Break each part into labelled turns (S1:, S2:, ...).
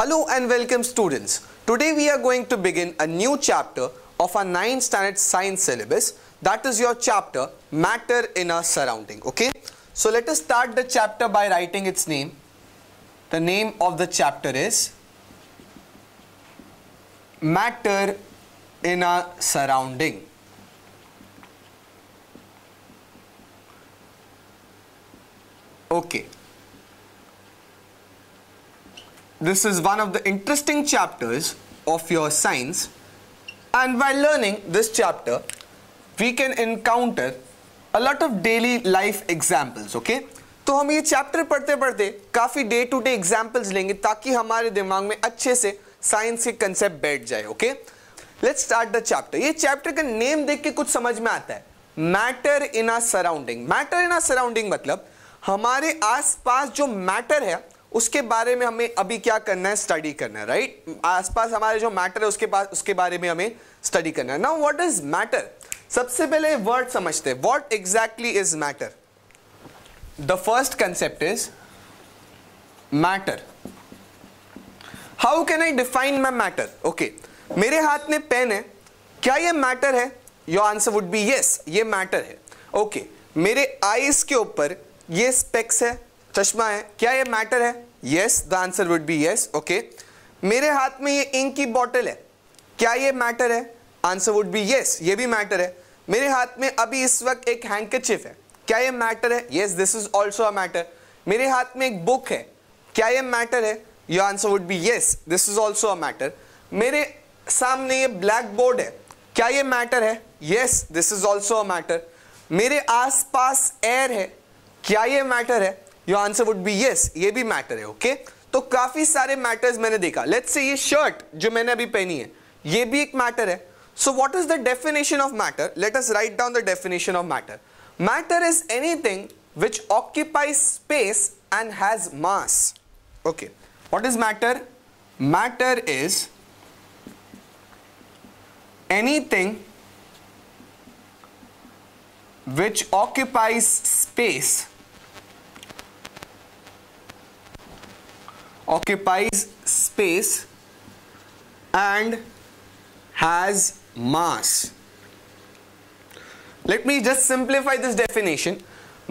S1: Hello and welcome students. Today we are going to begin a new chapter of our 9th standard science syllabus. That is your chapter Matter in our Surrounding. Okay. So let us start the chapter by writing its name. The name of the chapter is Matter in our Surrounding. Okay. This is one of the interesting chapters of your science, and while learning this chapter we can encounter a lot of daily life examples. Okay, तो हम ये chapter पढ़ते पढ़ते काफ़ी day to day examples लेंगे ताकि हमारे दिमाग में अच्छे से साइंस के कंसेप्ट बैठ जाए. Okay, let's start the chapter. ये चैप्टर का नेम देख के कुछ समझ में आता है, matter in our surrounding. Matter in our surrounding मतलब हमारे आसपास जो मैटर है उसके बारे में हमें अभी क्या करना है, स्टडी करना है. राइट, आसपास हमारे जो मैटर है उसके बारे में हमें स्टडी करना है. Now what is matter? सबसे पहले वर्ड समझते हैं. What exactly is matter? The first concept is matter. How can I define my matter? Okay, मेरे हाथ में पेन है, क्या ये मैटर है? Your answer would be yes, ये मैटर है. ओके, मेरे आईज के ऊपर ये स्पेक्स है, चश्मा है, क्या ये मैटर है? Yes, the answer would be yes. Okay, मेरे हाथ में ये इंक की बॉटल है, क्या ये मैटर है? आंसर वुड बी यस, ये भी मैटर है. मेरे हाथ में अभी इस वक्त एक हैंकरचिफ है, क्या ये मैटर है? Yes, this is also a matter. मेरे हाथ में एक बुक है, क्या ये मैटर है? Your answer would be yes, this is also a matter. मेरे सामने ये ब्लैक बोर्ड है, क्या ये मैटर है? Yes, this is also a matter. मेरे आसपास एयर है, क्या ये मैटर है? Your answer would be yes, ये भी मैटर है. ओके, तो काफी सारे मैटर्स मैंने देखा. लेट्स से ये शर्ट जो मैंने अभी पहनी है ये भी एक मैटर है. So what is the definition of matter? Let us write down the definition of matter. Matter is anything which occupies space and has mass. Okay, what is matter? Matter is anything which occupies space and has mass. Let me just simplify this definition.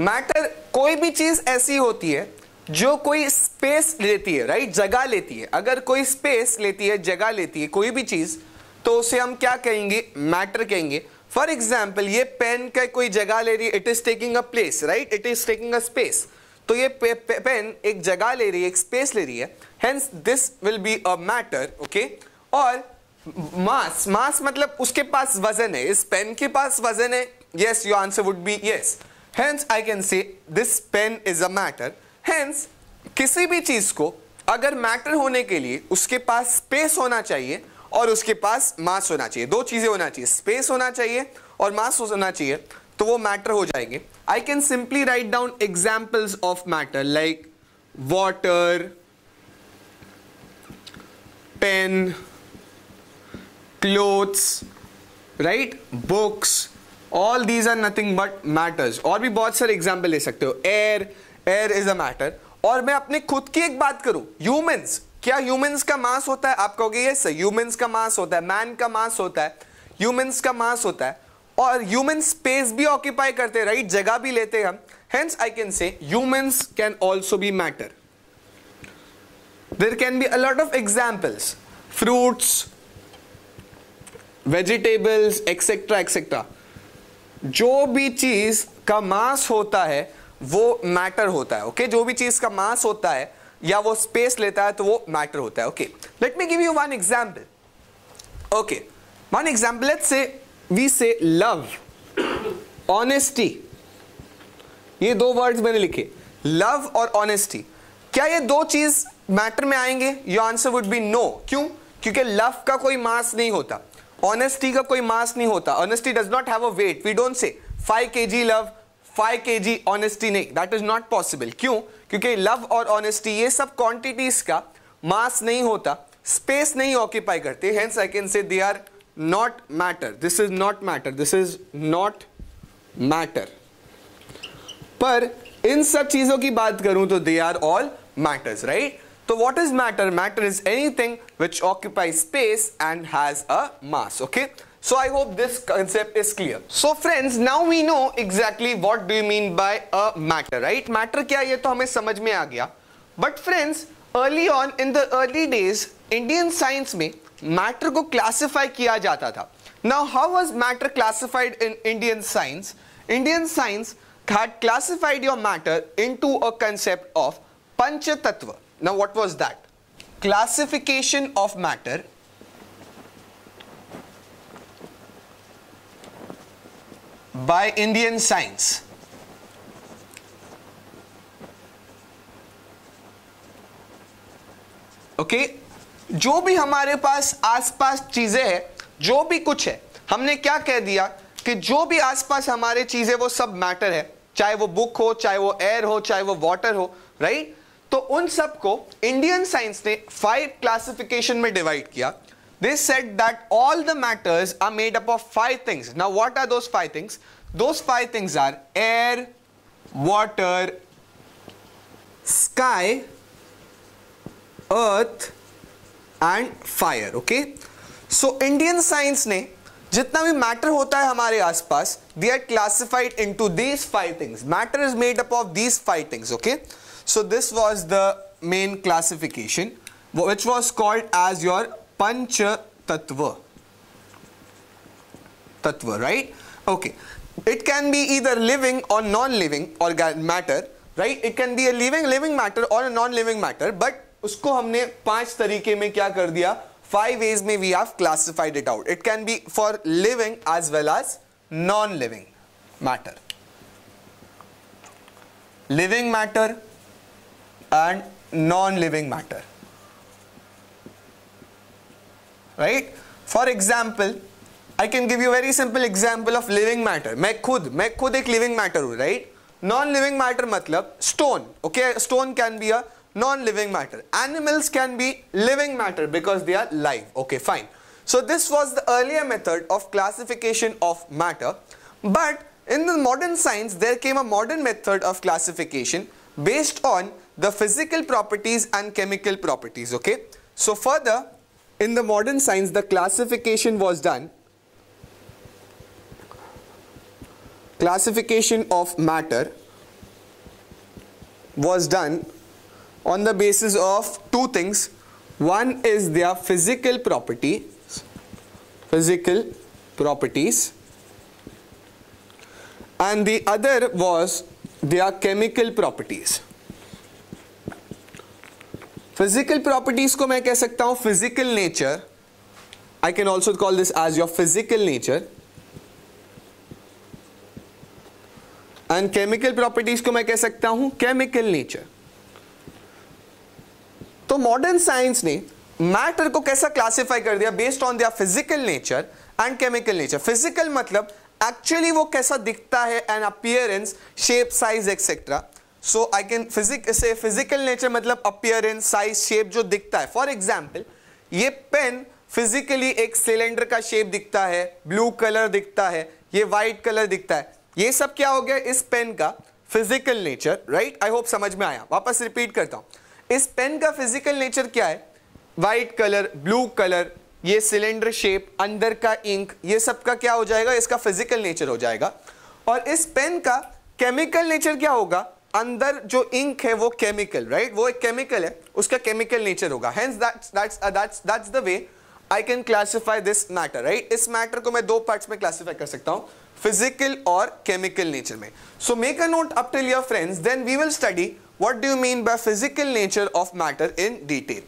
S1: Matter कोई भी चीज ऐसी होती है जो कोई space लेती है, राइट, जगह लेती है. अगर कोई स्पेस लेती है, जगह लेती है कोई भी चीज, तो उसे हम क्या कहेंगे? मैटर कहेंगे. फॉर एग्जाम्पल, ये पेन का कोई जगह ले रही है, it is taking a place, right, it is taking a space. तो ये पेन एक जगह ले रही है, एक स्पेस ले रही है, hence this will be a matter. Okay, और मास, मास मतलब उसके पास वजन है, इस पेन के पास वजन है. Yes, your answer would be yes, hence I can say this pen is a matter. Hence किसी भी चीज को अगर मैटर होने के लिए उसके पास स्पेस होना चाहिए और उसके पास मास होना चाहिए. दो चीजें होना चाहिए, स्पेस होना चाहिए और मास होना चाहिए, तो वो मैटर हो जाएंगे. I can simply write down examples of matter like water, pen, clothes, right, books. All these are nothing but matters. और भी बहुत सारे एग्जाम्पल ले सकते हो. Air, air is a matter. और मैं अपने खुद की एक बात करूं, ह्यूमंस, क्या ह्यूमंस का मास होता है? आप कहोगे यस, ह्यूमंस का मास होता है, मैन का मास होता है, ह्यूमंस का मास होता है. और ह्यूमन स्पेस भी ऑक्यूपाई करते हैं, राइट, जगह भी लेते हैं हम. Hence I can say humans can also be matter. There can be a lot of examples, fruits, vegetables, etcetera etcetera. जो भी चीज का मास होता है वो मैटर होता है. ओके, जो भी चीज का मास होता है या वो स्पेस लेता है तो वो मैटर होता है. Okay, let me give you one example. Okay, one example, let's say we say love, honesty. ये दो वर्ड्स मैंने लिखे, लव और ऑनेस्टी. क्या ये दो चीज मैटर में आएंगे? Your answer would be no. क्यों? क्योंकि लव का कोई मास नहीं होता, ऑनेस्टी का कोई मास नहीं होता. Honesty does not have a weight. We don't say 5 kg love, 5 kg honesty. नहीं, दैट इज नॉट पॉसिबल. क्यों? क्योंकि लव और ऑनेस्टी ये सब क्वांटिटीज का मास नहीं होता, स्पेस नहीं ऑक्यूपाई करते. Hence I can say they are not matter. This is not matter, this is not matter. पर इन सब चीजों की बात करूं तो they are all matters, right. So what is matter? Matter is anything which occupies space and has a mass. Okay. So I hope this concept is clear. So friends, now we know exactly what do you mean by a matter, right? Matter क्या ये तो हमें समझ में आ गया. But friends, early on in the early days, Indian science में matter को classify किया जाता था. Now how was matter classified in Indian science? Indian science had classified your matter into a concept of Pancha Tattva. Now what was that? Classification of matter by Indian science. Okay? जो भी हमारे पास आसपास चीजें हैं, जो भी कुछ है, हमने क्या कह दिया कि जो भी आसपास हमारे चीजें वो सब मैटर है, चाहे वो बुक हो, चाहे वो एयर हो, चाहे वो वाटर हो, राइट? तो उन सब को इंडियन साइंस ने 5 क्लासिफिकेशन में डिवाइड किया. They said that all the matters are made up of 5 things. Now what are those 5 things? Those 5 things are air, water, sky, earth and fire. Okay? So Indian science ने जितना भी matter होता है हमारे आसपास, they are classified into these 5 things. Matter is made up of these 5 things. Okay? So this was the main classification, which was called as your Pancha Tattva. Tattva, right? Okay. It can be either living or non-living matter, right? It can be a living matter or a non-living matter, but उसको हमने 5 तरीके में क्या कर दिया? 5 ways में we have classified it out. It can be for living as well as non-living matter. Living matter and non-living matter. Right? For example, I can give you a very simple example of living matter. मैं खुद एक living matter हूँ, right? Non-living matter मतलब stone. Okay, stone can be a non-living matter. Animals can be living matter because they are live. Okay, fine. So this was the earlier method of classification of matter. But in the modern science, there came a modern method of classification based on the physical properties and chemical properties. Okay. So further, in the modern science, the classification was done. Classification of matter was done on the basis of 2 things. One is their physical properties, and the other was their chemical properties. Physical properties को मैं कह सकता हूँ physical nature. I can also call this as your physical nature. And chemical properties को मैं कह सकता हूँ chemical nature. तो modern science ने matter को कैसा classify कर दिया based on their physical nature and chemical nature. Physical मतलब actually वो कैसा दिखता है, an appearance, shape, size, etc. So I can say physical nature मतलब appearance, size, shape जो दिखता है. For example, ये pen physically एक cylinder का shape दिखता है, blue color दिखता है, ये white color दिखता है. ये सब क्या हो गया इस pen का physical nature, right? I hope समझ में आया. वापस repeat करता हूँ. इस pen का physical nature क्या है? White color, blue color, ये cylinder shape, अंदर का ink, ये सब का क्या हो जाएगा? इसका physical nature हो जाएगा. और इस pen का chemical nature क्या होगा? अंदर जो इंक है वो केमिकल, राइट? वो एक केमिकल है, उसका केमिकल नेचर होगा. Hence that's the way I can classify this matter, right? इस मैटर को मैं 2 पार्ट्स में क्लासिफाई कर सकता हूं, फिजिकल और केमिकल नेचर में. So make a note up till your friends, then we will study what do you mean by physical nature of matter in detail.